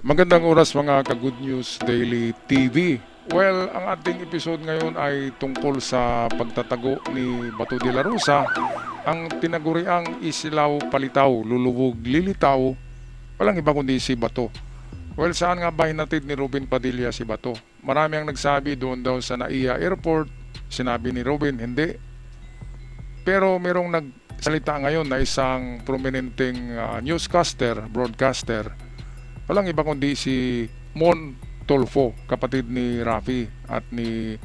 Magandang oras mga ka-Good News Daily TV. Well, ang ating episode ngayon ay tungkol sa pagtatago ni Bato de la Rosa, ang tinaguriang Isilaw Palitaw, Lulubog Lilitaw, walang iba kundi si Bato. Well, saan nga ba hinatid ni Robin Padilla si Bato? Marami ang nagsabi doon daw sa NAIA Airport, sinabi ni Robin hindi. Pero merong nagsalita ngayon na isang prominenteng newscaster, broadcaster, walang iba kundi si Mon Tolfo, kapatid ni Rafi at ni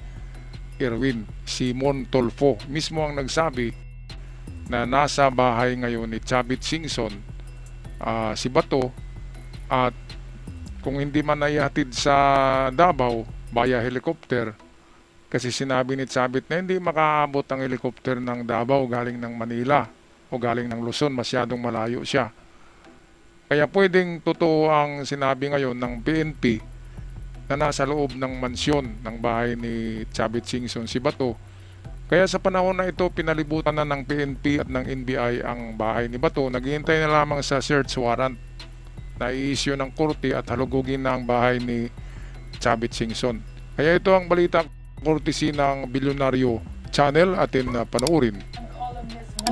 Erwin. Si Mon Tolfo mismo ang nagsabi na nasa bahay ngayon ni Chavit Singson si Bato, at kung hindi man naihatid sa Davao via helicopter, kasi sinabi ni Chavit na hindi makaabot ang helicopter ng Davao galing ng Manila o galing ng Luzon, masyadong malayo siya. Kaya pwedeng totoo ang sinabi ngayon ng PNP na nasa loob ng mansyon ng bahay ni Chavit Singson si Bato. Kaya sa panahon na ito, pinalibutan na ng PNP at ng NBI ang bahay ni Bato. Naghihintay na lamang sa search warrant na i-issue ng korte at halugugin na ang bahay ni Chavit Singson. Kaya ito ang balita courtesy ng Bilyonaryo Channel, atin na panoorin.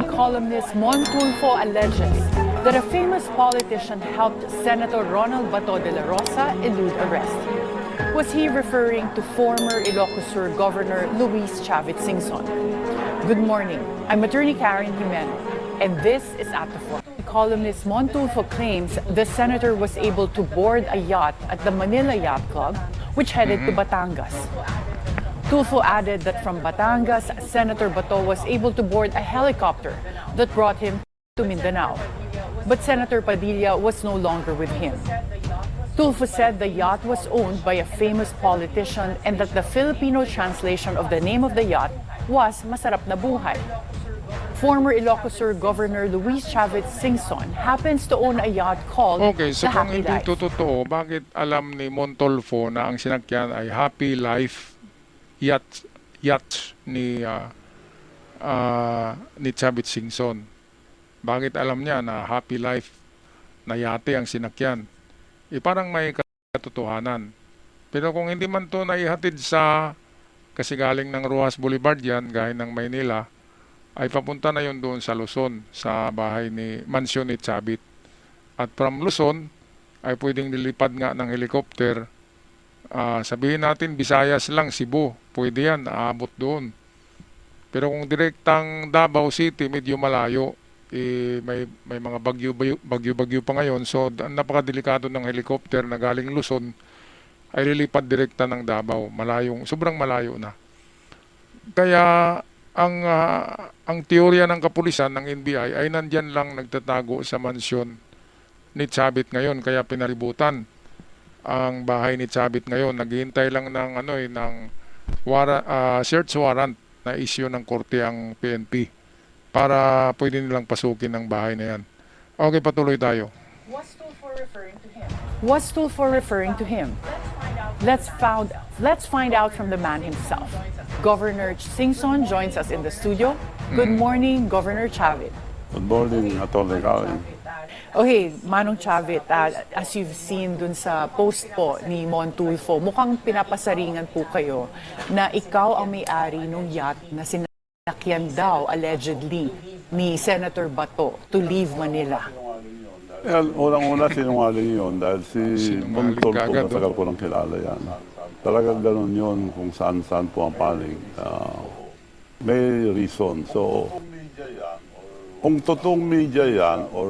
Columnist Mon Tulfo alleges that a famous politician helped Senator Ronald Bato de la Rosa elude arrest. Was he referring to former Ilocos Sur Governor Luis Chavit Singson? Good morning, I'm attorney Karen Jimeno, and this is at the Fort. Columnist Mon Tulfo claims the senator was able to board a yacht at the Manila Yacht Club, which headed to Batangas. Tulfo added that from Batangas, Senator Bato was able to board a helicopter that brought him to Mindanao. But Senator Padilla was no longer with him. Tulfo said the yacht was owned by a famous politician and that the Filipino translation of the name of the yacht was Masarap na Buhay. Former Ilocos Sur Governor Luis Chavit Singson happens to own a yacht called Okay, so the kung Happy hindi Life. totoo, bakit alam ni Montolfo na ang sinakyan ay Happy Life yacht ni Chavit Singson? Bakit alam niya na Happy Life na yate ang sinakyan? Parang may katotohanan. Pero kung hindi man to naihatid sa, kasi galing ng Rojas Boulevard yan, gaya ng Maynila, ay papunta na yun doon sa Luzon, sa bahay ni mansyon ni Chavit. At from Luzon ay pwedeng nilipad nga ng helicopter. Sabihin natin Visayas lang, Cebu, pwede yan, aabot doon. Pero kung direktang Davao City, medyo malayo, may mga bagyo pa ngayon, so napakadelikado ng helicopter na galing Luzon ay lilipad direkta ng Davao, sobrang malayo na. Kaya ang teorya ng kapulisan ng NBI ay nandyan lang nagtatago sa mansyon ni Chavit ngayon, kaya pinalibutan ang bahay ni Chavit ngayon. Naghihintay lang ng search warrant na issue ng korte ang PNP para pwede nilang pasukin ang bahay na yan. Okay, patuloy tayo. Was Tulfo referring to him? Let's find out from the man himself. Governor Singson joins us in the studio. Good morning, Governor Chavit. Good morning, Atty. Karen. Okay, Manong Chavit, as you've seen dun sa post po ni Mon Tulfo, mukhang pinapasaringan po kayo na ikaw ang may-ari ng yacht na sinakyan daw, allegedly, ni Senator Bato to leave Manila. Well, unang-una sinungaling yun dahil si Montol po matagal ko nang kilala yan. Talagang ganun yun kung saan-saan po ang paling. May reason. So, kung totoong media yan or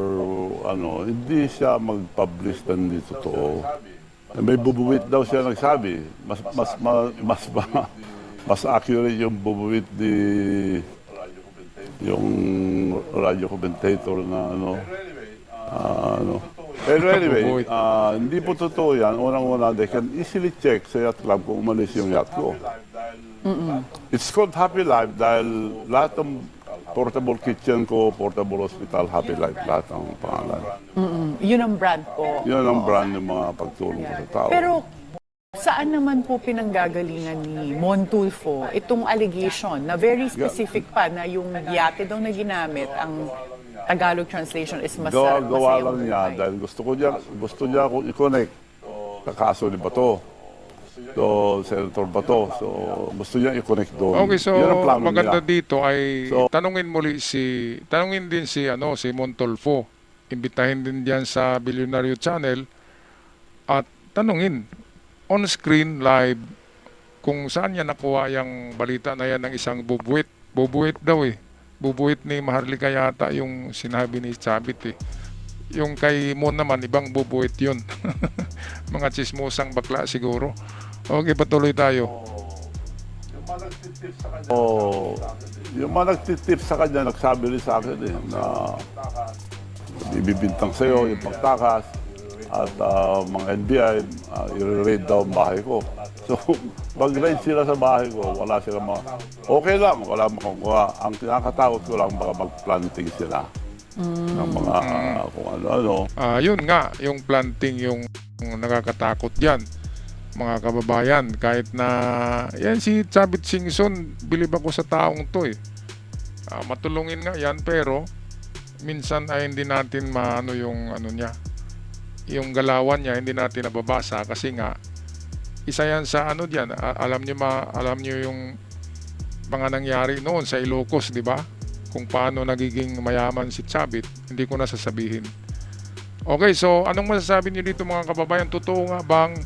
hindi siya mag-publish na hindi totoo. May bubuwit daw siya nagsabi. Mas accurate yung bubuwit yung radio commentator na Pero anyway, hindi po totoo yan. Unang-una, they can easily check sa yacht club kung umalis yung yacht ko. It's called Happy Life dahil lahat ng portable kitchen ko, portable hospital, Happy Life, lahat ang pangalan. Yun ang brand po. Yun ang brand ng mga pagtulong ko sa tao. Pero saan naman po pinanggagalingan ni Mon Tulfo itong allegation na very specific pa na yung yate daw na ginamit, ang Tagalog translation is masarap. Gawa lang niya dahil gusto niya ako i-connect kakaso ni Bato. So, Senator Bato. So, gusto niya i-connect doon. Okay, so Yan ang plano maganda nila. dito ay So- tanungin din si Montolfo. Imbitahin din diyan sa Bilyonaryo Channel at tanungin on screen live kung saan niya nakuha yung balita na yan ng isang bubuwit. Bubuwit daw eh. Bubuwit ni Maharlika yata yung sinabi ni Chavit eh. Yung kay Mon naman, ibang bubuwit yun. Mga chismosang bakla siguro. Okay, patuloy tayo. Oh, yung mga nagtitip sa kanya, nagsabi rin sa akin na ibibintang sa'yo yung pagtakas at mga NBI, i-raid daw ang bahay ko. So, mag-raid sila sa bahay ko, wala sila okay lang, wala makukuha. Ang kinakatakot ko lang baka mag-planting sila ng mga kung ano-ano. Yun nga, yung planting yung nakakatakot yan, mga kababayan. Kahit na, yan si Chavit Singson, bilib ako sa taong to eh. Matulungin nga yan, pero minsan ay hindi natin maano yung ano niya, yung galawan niya, hindi natin nababasa kasi nga, isa yan sa ano diyan, alam niyo yung mga nangyari noon sa Ilocos, di ba? Kung paano nagiging mayaman si Chavit, hindi ko na sasabihin. Okay, so anong masasabi niyo dito mga kababayan? Totoo nga bang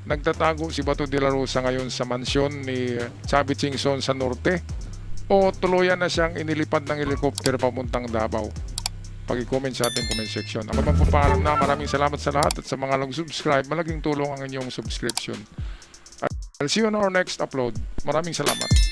nagtatago si Bato de la Rosa ngayon sa mansyon ni Chavit Singson sa norte? O tuluyan na siyang inilipad ng helicopter papuntang Davao? Pag-comment sa ating comment section. Ako magpapaalam na, maraming salamat sa lahat at sa mga nag-subscribe, malaking tulong ang inyong subscription. I'll see you on our next upload. Maraming salamat.